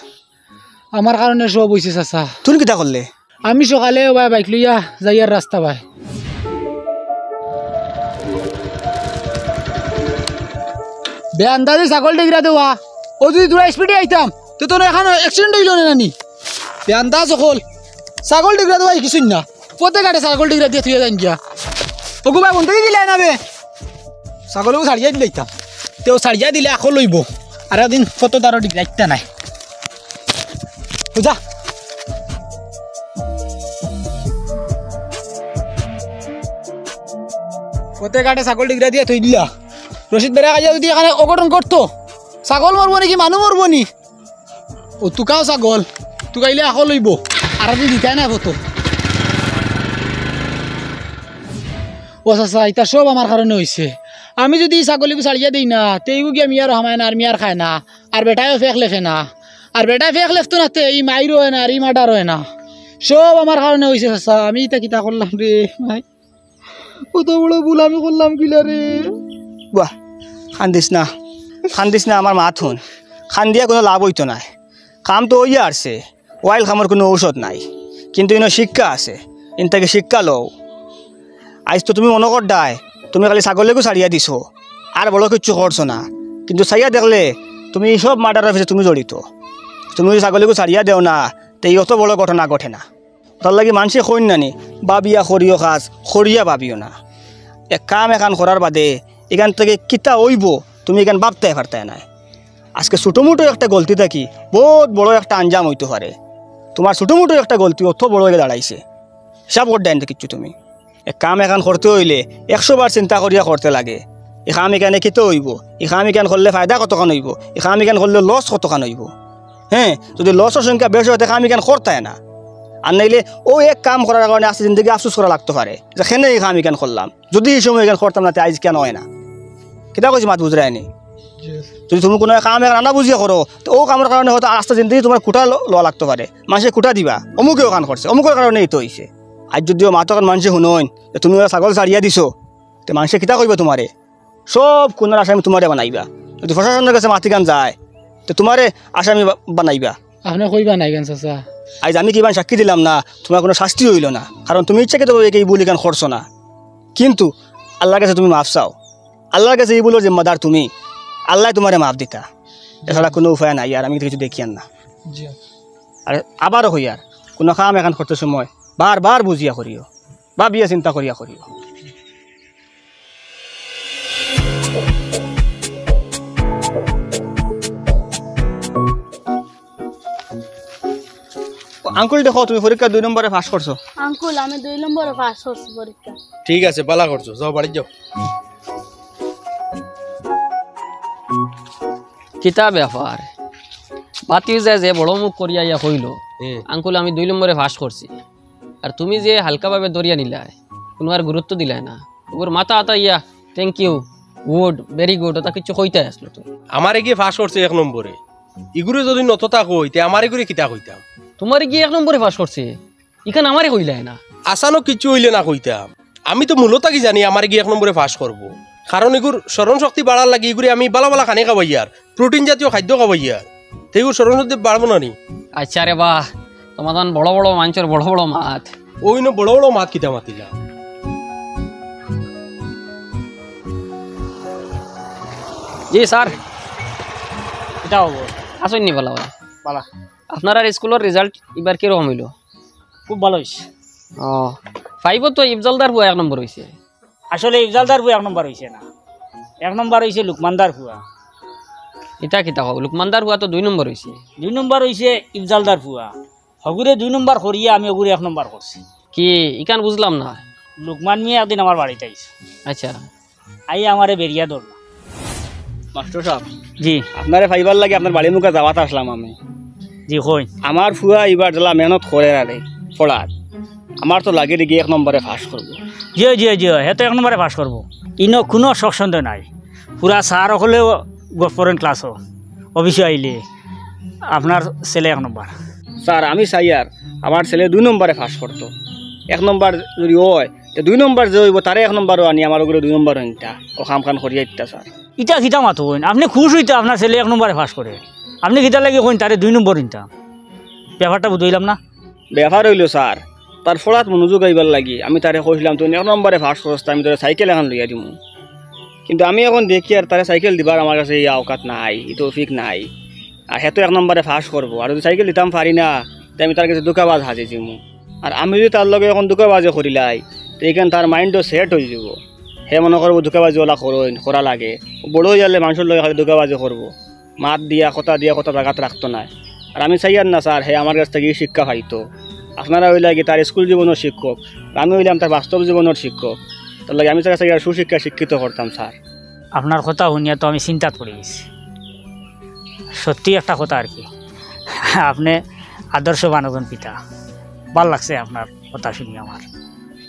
আমার কারণে সব হইছে চাচা তুই কিতা করলে আমি সকালে ভাই বাইক লইয়া যাই আর রাস্তা ভাই বেআন্দাজে ছাগল ডিগরা দেওয়া ও যদি তোরা স্পিডে আইতাম তো তোর এখন অ্যাক্সিডেন্ট হইল না নানি বেআন্দাজ সকল ছাগল ডিগরা দেওয়া কিছুই না পথে ঘাটে ছাগল ডিগরা দিয়ে থুয়ে যান গিয়া ওগু ভাই বন্ধু দিলে নাবে ছাগলকে ছাড়িয়া দিলে আইতাম তেও ছাড়িয়া দিলে আকৌ লইব আর একদিন ফটো তার ডিগরা ইত্যা নাই বুঝা পথে ঘাটে ছাগল ডিগরা দিয়ে থই দিলা রশিদ বেড়া কাজা যদি এখানে অঘটন করতো ছাগল মরবো নাকি মানুষ মরবো নি ও তুকাও ছাগল তুকাইলে আকৌ লইব আর আপনি দিতাই না ফটো ও চাচা এটা সব আমার কারণে হয়েছে আমি যদি ছাগলিকে ছাড়িয়ে দিই না তেইগু গিয়ে মিয়ার হামায় না আর মিয়ার খায় না আর বেটায়ও ফেক লেখে না আর বেটায় ফেক লেখতো না তে এই মাইরও হয় না আর এই মার্ডার হয় না সব আমার কারণে হয়েছে চাচা আমি এটা কিতা করলাম রে ভাই কত বড় ভুল আমি করলাম কিলা রে বাহ খান্দিস না আমার মাথুন খান দিয়া কোনো লাভ হইতো নাই কাম তো ওইয়া আসছে ওয়াইল খামর কোনো ঔষধ নাই কিন্তু ইনো শিক্ষা আছে ইনটাকে শিক্ষা লও আজ তো তুমি মনে করদায় তুমি খালি ছাগলেকো ছাড়িয়া দিছো আর বড় কিচ্ছু করছো না কিন্তু চাইয়া দেখলে তুমি সব মার্ডারের পিছিয়ে তুমি জড়িত তুমি যদি ছাগলেকো ছাড়িয়া দেও না তো এই অত বড় ঘটনা ঘটে না তার লাগে মানুষে কইন নানি বাবিয়া করিও কাজ করিয়া ভাবিও না এক কাম এখান করার বাদে এখান থেকে কিতা হইব তুমি এখান ভাবতে পারতাই নাই আজকে ছোটোমোটো একটা গলতি থাকি বহুত বড় একটা আঞ্জাম হইতে পারে তোমার ছোটোমোটো একটা গলতি অত বড় হয়ে দাঁড়াইছে হিসাব কর দেন কিচ্ছু তুমি এক কাম এখান করতে হইলে 100 বার চিন্তা করিয়া করতে লাগে এই কাম এখানে কিতে হইব এই কাম এখান করলে ফায়দা কতখান হইব এই কাম এখান করলে লস কতখান হইব হ্যাঁ যদি লসের সংখ্যা বেশি হয় কাম এখান করতাই না আর নাইলে ও এক কাম করার কারণে আজকে জিন্দগি আফসোস করা লাগতে পারে যে খেনে এই কাম এখান করলাম যদি এই সময় এখান করতাম না আজ কেন হয় না কিতা কইছি মাত বুঝরায়নি যদি তুমি কোনো কাম এখন আনা বুঝিয়ে করো তো ও কামের কারণে হয়তো আস্তে জিন্দগি তোমার কুটা লওয়া লাগতে পারে মানুষে কুটা দিবা অমুকেও কাম করছে অমুকের কারণে এই তো হয়েছে আজ যদিও মাতকান মানুষে শুনইন তুমি ছাগল ছাড়িয়া দিছো তো মানুষে কিতা কইবা তোমারে সব কোনার আসামি তোমারে বানাইবা যদি প্রশাসনের কাছে মাতিগান যায় তো তোমারে আসামি বানাইবা আপনি কইবা নাই কেন চাচা আজ আমি কিমান সাক্ষী দিলাম না তোমার কোনো শাস্তি হইল না কারণ তুমি ইচ্ছাকে তো এই বলি গান করছো না কিন্তু আল্লাহর কাছে তুমি মাফ চাও আল্লাহর কাছে এই বলো জিম্মাদার তুমি আল্লাহ তোমারে মাফ দিতা এছাড়া কোনো উপায় নাই আর আমি কিছু দেখিয়ান না আর আবারও হইয়ার কোনো কাম এখন করতে সময় বারবার বুঝিয়া করিও ভাবিয়া চিন্তা করিয়া করিও। আঙ্কুল দেখো তুমি পরীক্ষা 2 নম্বরে পাস করছো। আঙ্কুল আমি 2 নম্বরে পাস করছি পরীক্ষা। ঠিক আছে পালা করছো, যাও বাড়ি যাও। কিতা ব্যাপার বাতি যায় যে বড় মুখ করিয়া ইয়া হইল আঙ্কুল আমি 2 নম্বরে পাস করছি, আর তুমি যে হালকাভাবে দরিয়া নিলাই কোনো আর গুরুত্ব দিলাই না, ওর মাথা আতা ইয়া thank you good very good ওটা কিছু কইতে আসলো তো। আমার এগিয়ে ফাঁস করছে 1 নম্বরে, ইগুরে যদি নততা কইতে আমার এগুরে কিতা কইতাম। তোমার কি 1 নম্বরে পাস করছে ইখান আমারে কইলাই না। আসানো কিছু হইলে না কইতাম, আমি তো মূলত কি জানি আমার গিয়ে 1 নম্বরে পাস করব, কারণ এগুর স্মরণ শক্তি বাড়ার লাগে এগুলি আমি বালা বালা খানি খাবাই আর প্রোটিন জাতীয় খাদ্য খাবাই আর তেগুর স্মরণ শক্তি বাড়বো না নি। আচ্ছা রে বাহ তোমার বড় বড় মাঞ্চর বড় বড় মাছ ওই না বড় বড় মাছ কিতা মাতিলাম। জি স্যার এটা হবো আসেননি বলা বলা বালা আপনার আর স্কুলের রেজাল্ট এবার কিরকম হইল? খুব ভালো হয়েছে। ও 5 তো ইফজলদার হুয়া 1 নম্বর হয়েছে। আসলে ইফজালদার হুয়া 1 নম্বর হয়েছে না, 1 নম্বর হয়েছে লুকমানদার হুয়া। এটা কিতা হোক লুকমানদার হুয়া তো 2 নম্বর হয়েছে। 2 নম্বর হয়েছে ইফজালদার হুয়া, হগুরে 2 নম্বর করিয়া আমি ওগুরে 1 নম্বর করছি। কি ইকান বুঝলাম না। লুকমান মিয়া একদিন আমার বাড়িতে আইছে, আচ্ছা আই আমারে বেরিয়া ধরল। মাস্টার সাহেব জি আপনারে ফাইবার লাগে আপনার বাড়ির মুখে যাওয়াত আসলাম আমি। জি কই আমার ফুয়া এবার জেলা মেহনত করে আরে পড়ার আমার তো লাগে গিয়ে 1 নম্বরে পাস করবো। জি জি জি হে তো 1 নম্বরে পাস করবো, ইনো কোনো শখ সন্দেহ নাই। পুরা স্যার হলেও গফরেন ক্লাসও অফিসে আইলে আপনার ছেলে 1 নম্বর। স্যার আমি চাই আর আমার ছেলে 2 নম্বরে পাস করতো, 1 নম্বর যদি হয় তো 2 নম্বর যে হইব তারে 1 নম্বরও আনি আমার ওগুলো 2 নম্বর হইতা ও খাম খান করিয়া ইত্যা। স্যার ইটা খিতা মাতো হইন আপনি খুশ হইতা আপনার ছেলে 1 নম্বরে পাস করে, আপনি খিতা লাগে হইন তারে 2 নম্বর হইতা। ব্যাপারটা বুঝলাম না। ব্যাপার হইল স্যার তার ফলাত মনোযোগ আইবার লাগি আমি তারে কইলাম তুই 1 নম্বরে পাস করছ আমি তোর সাইকেল এখন লইয়া দিমু, কিন্তু আমি এখন দেখি আর তারে সাইকেল দিবার আমার কাছে এই আওকাত নাই, এই তৌফিক নাই। আর হে তো 1 নম্বরে পাস করবো, আর যদি সাইকেল দিতাম পারি না তাই আমি তার কাছে দুকাবাজ হাজে দিমু। আর আমি যদি তার লগে এখন দুকাবাজে করিলাই তো এইখানে তার মাইন্ডও সেট হয়ে যাব। হে মনে করবো দুকাবাজি ওলা করা লাগে, বড় হয়ে গেলে মানুষের লগে খালি দুকাবাজি করবো, মাত দিয়া কথা জায়গাত রাখতো না। আর আমি চাই আর না স্যার হে আমার কাছ থেকে শিক্ষা পাইতো। আপনারা হইলে কি তার স্কুল জীবনের শিক্ষক, আমি হইলাম তার বাস্তব জীবনের শিক্ষক, তার লাগে আমি তার কাছে সুশিক্ষা শিক্ষিত করতাম। স্যার আপনার কথা শুনিয়া তো আমি চিন্তাত পড়ে গেছি, সত্যি একটা কথা আর কি, আপনি আদর্শবান একজন পিতা। ভাল লাগছে আপনার কথা শুনি আমার।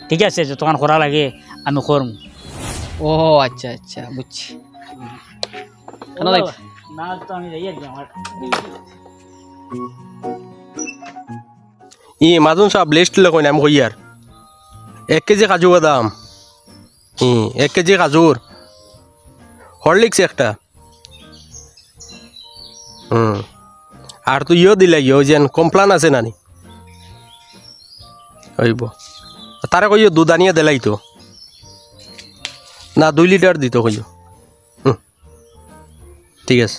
ঠিক আছে যতক্ষণ করা লাগে আমি করব। ও আচ্ছা আচ্ছা বুঝছি। না তো আমি যাই আমার মাজুন সাহেব লিস্ট লকই নাম কই আর 1 কেজি কাজু বাদাম, 1 কেজি কাজুর, হরলিক্স একটা, আর তুই দিলাই যেন কমপ্লান আছে নানি হইব তারা কই দুধ আনিয়া দিলাই তো না 2 লিটার দিত কই। ঠিক আছে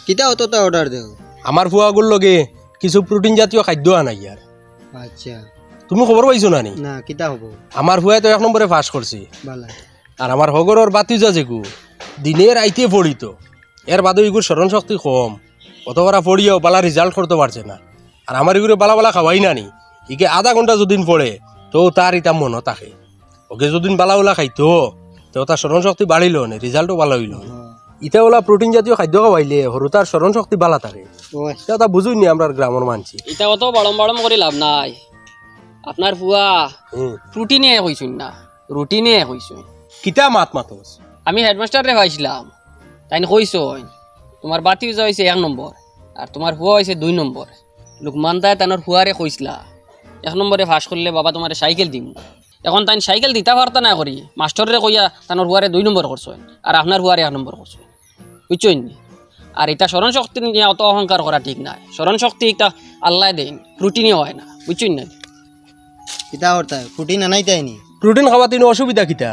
কিতা অতটা অর্ডার দেও? আমার ফুয়াগুর লগে কিছু প্রোটিন জাতীয় খাদ্য আনাই আর। আচ্ছা তুমি খবর পাইছো না নি? না কিতা হব? আমার ফুয়াই তো 1 নম্বরে পাস করছে, বালা। আর আমার হগরর বাতিজা যেগু দিনের আইতে পড়িত, এর বাদে এগুর স্মরণ শক্তি কম, অতবার পড়িয়াও বালা রেজাল্ট করতে পারছে না। আর আমার এগুলো বালা বালা খাওয়াই না নি, ইকে আধা ঘন্টা যদিন পড়ে তো তার ইটা মনে থাকে, ওকে যদিন বালা ওলা খাইতো তো তার স্মরণ শক্তি বাড়িল না, রেজাল্টও ভালো হইল। ইটা ওলা প্রোটিন জাতীয় খাদ্য খাওয়াইলে সরু তার স্মরণ শক্তি বালা থাকে, এটা বুঝুই নি আমরা গ্রামের মানছি। এটা অত বাড়ম করে লাভ নাই। আপনার ফুয়া রুটিনে কইছুন না, রুটিনে কইছুন। কিতা মাত মাতস? আমি হেডমাস্টারে পাইছিলাম, তাই কইছুন তোমার বাতি হয়েছে 1 নম্বর আর তোমার ফুয়া হয়েছে 2 নম্বর। লুকমান দায় তানোর ফুয়ারে কইসলা 1 নম্বরে পাস করলে বাবা তোমার সাইকেল দিম। এখন তাই সাইকেল দিতে পারতা না করি মাস্টরে কইয়া তানোর ফুয়ারে 2 নম্বর করছেন আর আপনার ফুয়ারে 1 নম্বর করছেন, বুঝছেন? আর এটা স্মরণ শক্তি নিয়ে অত অহংকার করা ঠিক নাই। স্মরণ শক্তি এটা আল্লাহ দেন, রুটিনে হয় না, বুঝছেন না? কিতা করতা প্রোটিন আনাই তাইনি? প্রোটিন খাওয়া তিন অসুবিধা কিতা?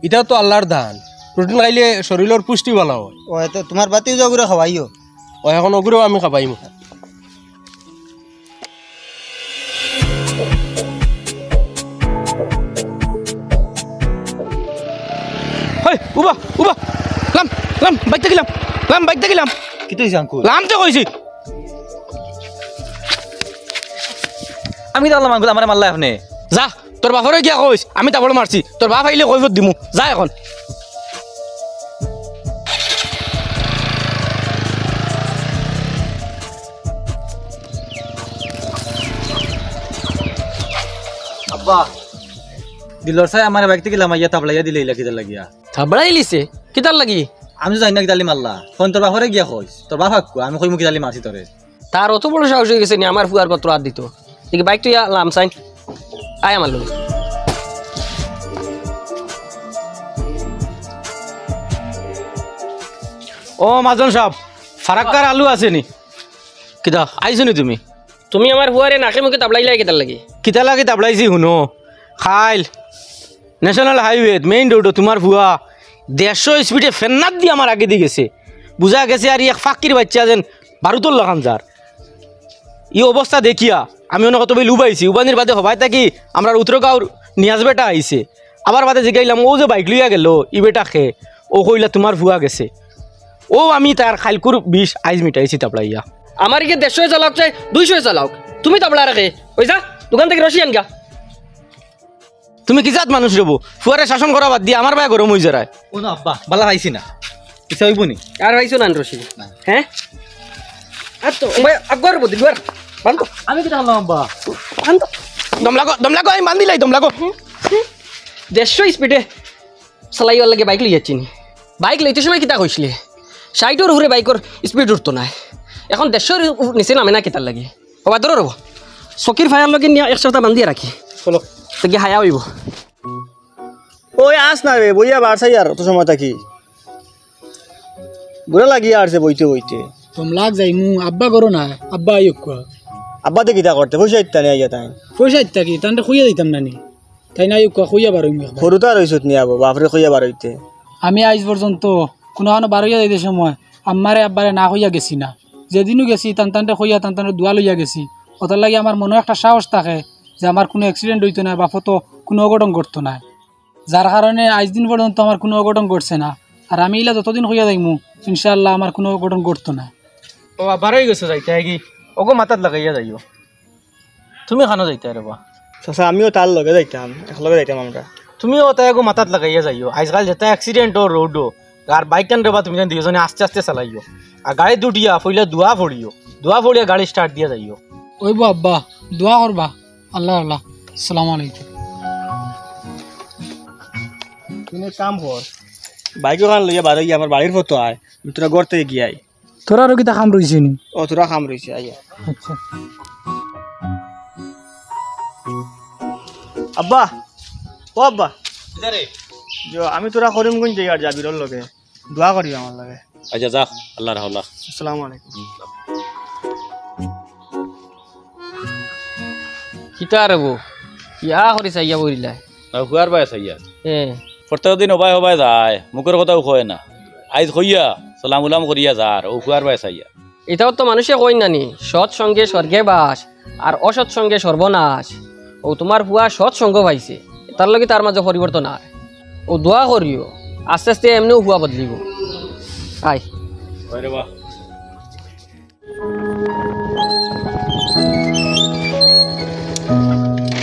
এটা তো আল্লাহর দান, প্রোটিন খাইলে শরীরের পুষ্টি ভালো হয়। ও তো তোমার বাতিও জগুরে খাওয়াইও? ও এখন ওগুলো আমি খাবাইম। উবা উবা লাম লাম বাইক থাকিলাম লাম বাইক থাকিলাম কি তুই আঙ্কুল লাম তো কইছি আমি তো আল্লাহ আঙ্কুল আমার মারলা আপনি যা তোর বাপরে গিয়া কইস আমি তাবড় মারছি তোর বাপ আইলে কইফত দিমু যা এখন আব্বা দিলর সাই আমার বাইক থেকে লামাইয়া তাবলাইয়া দিলে ইলা কিদার লাগিয়া থাবড়াই লিছে কিতার লাগি আমি তো জানি না কিদালি মারলা ফোন তোর বাপরে গিয়া কইস তোর বাপ হাক্কু আমি কইমু কিদালি মারছি তোরে তার অত বড় সাহস হয়ে গেছে নি আমার ফুয়ার পত্র আর দিত দেখি বাইক তুই লাম সাইন আয় আমার লোক ও মাজন সাহেব ফারাক্কার আলু আছে নি কিতা আইছো নি তুমি তুমি আমার ফুয়ারে নাকে মুখে তাবলাইলাই কিতার লাগি কিতা লাগে তাবলাইছি শুনো খাইল ন্যাশনাল হাইওয়ে মেইন রোড তোমার ভুয়া 150 স্পিডে ফেন্নাত দিয়ে আমার আগে দিয়ে গেছে বুঝা গেছে আর এক ফাঁকির বাচ্চা যেন বারুতর লাগান যার এই অবস্থা দেখিয়া আমি অনেক কত উবাইছি উবানির বাদে হবাই থাকি আমরা উত্তরগাঁওর নিয়াজ বেটা আইছে আবার বাদে জিগাইলাম ও যে বাইক লইয়া গেল ই বেটা খে ও কইলা তোমার ভুয়া গেছে ও আমি তার খাইলকুর 20 আইজ মিটাইছি তাপলাইয়া আমার কি 150 চালাক চাই 200 চালাক তুমি তাবলা রাখে ওই যা দোকান থেকে রসি আনগা তুমি কি জাত মানুষ রবো ফুয়ারে শাসন করা বাদ দিয়ে আমার ভাই গরম হয়ে যায় ও না আব্বা বালা খাইছি না কিছু হইব নি আর ভাইছো না রসি হ্যাঁ আর তো ভাই আগর বদি দুয়ার বান্ধো আমি কি জানলাম আব্বা বান্ধো দম লাগো আমি বান্ধিলাই দম লাগো 150 স্পিডে চালাইওয়ার লাগে বাইক লই যাচ্ছি বাইক লইতে সময় কিতা কইছিলে 60 এর উপরে বাইকের স্পিড উঠতো না এখন 150 এর নিচে নামে না কিতার লাগে হবা ধরো রব চকির ফায়ার লগে নিয়ে এক সপ্তাহ বান্ধিয়ে রাখি চলো তো কি হায়া হইব ওই আস না রে বইয়া বাড়ছাই আর অত সময় থাকি বুড়া লাগিয়ে আসছে বইতে বইতে তোমলাক যাই মু আব্বা করো না আব্বা আইক কোয়া আব্বা দেখি তা করতে পয়সা ইত্যানি আইয়া তাই পয়সা ইত্যাকি তান্তে খুইয়া দিতাম নানি তাই না আইক কোয়া খুইয়া বারো সৰুতা রইছত নি আবো বাপরে খুইয়া বারইতে আমি আজ পর্যন্ত কোনো বারোইয়া দিতে সময় আম্মারে আব্বারে না হইয়া গেছি না যেদিনও গেছি টানটানতে হইয়া টানটানে দোয়া লইয়া গেছি ওটার লাগে আমার মনে একটা সাহস থাকে যে আমার কোনো অ্যাক্সিডেন্ট হইতো না বা ফটো কোনো অঘটন ঘটতো না যার কারণে আজ দিন পর্যন্ত আমার কোনো অঘটন ঘটছে না আর আমি ইলা যতদিন হইয়া যাইমু ইনশাআল্লাহ আমার কোনো অঘটন ঘটতো না ও বারোই গেছো যাইতে কি ওগো মাথাত লাগাইয়া যাইও তুমি খানো যাইতে রে বা চাচা আমিও তার লগে যাইতাম একলগে যাইতাম আমরা তুমিও তাই এগো মাথাত লাগাইয়া যাইও আজকাল যেটা অ্যাক্সিডেন্ট ও রোডও আর বাইক কান রেবা তুমি দুজনে আস্তে আস্তে চালাইও আর গাড়ি দুটিয়া ফইলে দোয়া ফড়িয়া গাড়ি স্টার্ট দিয়া যাইও ওইব আব্বা দোয়া করবা আল্লাহ আল্লাহ আসসালামু আলাইকুম তুমি কাম কর বাইক ওখান লইয়া বারইয়া আমার বাড়ির ফটো আয় তোরা ঘর থেকে গিয়াই তোরা আর কিতা কাম রইছে নি ও তোরা কাম রইছে আইয়া আচ্ছা আব্বা ও আব্বা আমি তোরা করিম কোন জায়গার যাবি ওর লগে দোয়া করি আমার লাগে আচ্ছা যা আল্লাহ রাহলা আসসালামু আলাইকুম কিতা রব ইয়া করি চাইয়া বইলা হুয়ার বাই সাইয়া এ প্রত্যেক দিন হবাই যায় মুখের কথাও কয় না আইজ কইয়া সালাম উলাম করিয়া যার ও হুয়ার বাই সাইয়া এটাও তো মানুষে কই নানি সৎ সঙ্গে স্বর্গে বাস আর অসৎ সঙ্গে সর্বনাশ ও তোমার হুয়া সৎ সঙ্গ পাইছে তার লগে তার মাঝে পরিবর্তন আর ও দোয়া করিও আস্তে আস্তে এমনিও হুয়া বদলিব আয় রে বাহ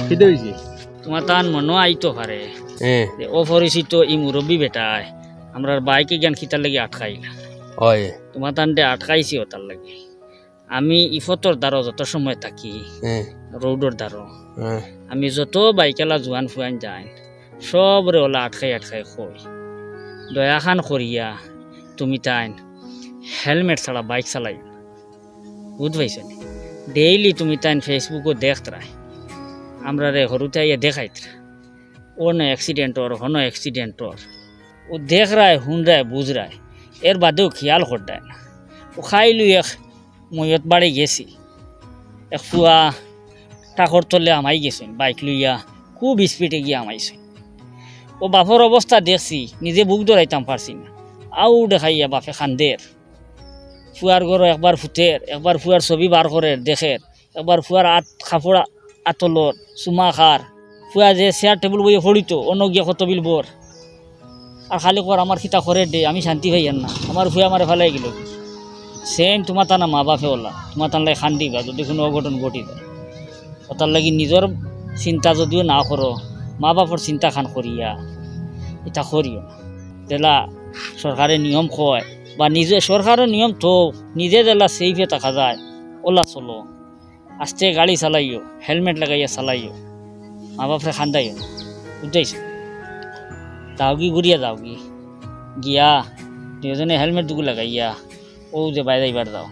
কিতে হইছে তোমার তান মনো আইতো পারে অপরিচিত ই মুরব্বী বেটায় আমরা বাইকে জ্ঞান খিতার লাগি আটকাইলা হয় তোমার তানটে আটকাইছি তার লাগে আমি ইফতর দ্বারো যত সময় থাকি রোডর দ্বারো আমি যত বাইকেলা জোয়ান ফুয়ান যাই সবরে ওলা আটকাই কই দয়া খান করিয়া তুমি তাইন হেলমেট ছাড়া বাইক চালাই বুঝ পাইছো নি ডেইলি তুমি তাইন ফেসবুকও দেখতরাই আমরা রে হরুতে আইয়া দেখাইতরা ও না অ্যাক্সিডেন্টর হনো অ্যাক্সিডেন্টর ও দেখ রায় হুন রায় বুঝ রায় এর বাদেও খেয়াল করতায় না ও খাইলু এক ময়ত বাড়ি গেছি এক ফুয়া টাকর তলে আমাই গেছেন বাইক লইয়া খুব স্পিডে গিয়ে আমাইছেন ও বাপর অবস্থা দেখছি নিজে বুক ধরাইতাম পারছি না আউ দেখাইয়া বাপে খান্দের ফুয়ার ঘর একবার ফুটের একবার ফুয়ার ছবি বার করে দেখের একবার ফুয়ার কাপড় আতলর চুমা খার ফুয়া যে চেয়ার টেবিল বইয়ে ফড়িত অন্য গিয়া কত বিল বোর আর খালি কর আমার খিতা করে দে আমি শান্তি হইয়ার না আমার ভুয়া আমার ফেলাই গেল সেম তোমার তা না মা বাপে ওলা তোমার তার লাগে খান দিবা যদি কোনো অঘটন ঘটি যায় তার লাগি নিজের চিন্তা যদিও না করো মা বাপর চিন্তা খান করিয়া এটা করিও না যেলা সরকারে নিয়ম কয় বা নিজে সরকারের নিয়ম তো নিজে যেলা সেফে থাকা যায় ওলা চলো আস্তে গাড়ি চালাইও হেলমেট লাগাইয়া চালাইও মা বাপরে খান্দাইও বুঝতেছ যাওগি ঘুরিয়া যাওগি গিয়া দুজনে হেলমেট দুগু লাগাইয়া ও যে বাইরে এবার যাও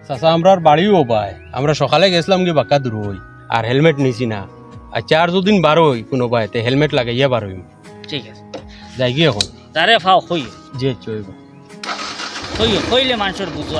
চাচা আমরা বাড়িও ভাই আমরা সকালে গেছিলাম কি বাক্কা দূর হই আর হেলমেট নিছি না আচ্ছা আর দুদিন বার হই কোনো ভাই তে হেলমেট লাগাইয়া বার হইম ঠিক আছে যাই কি এখন তারে ফাও কইও যে চইব কইও কইলে মানুষের বুঝো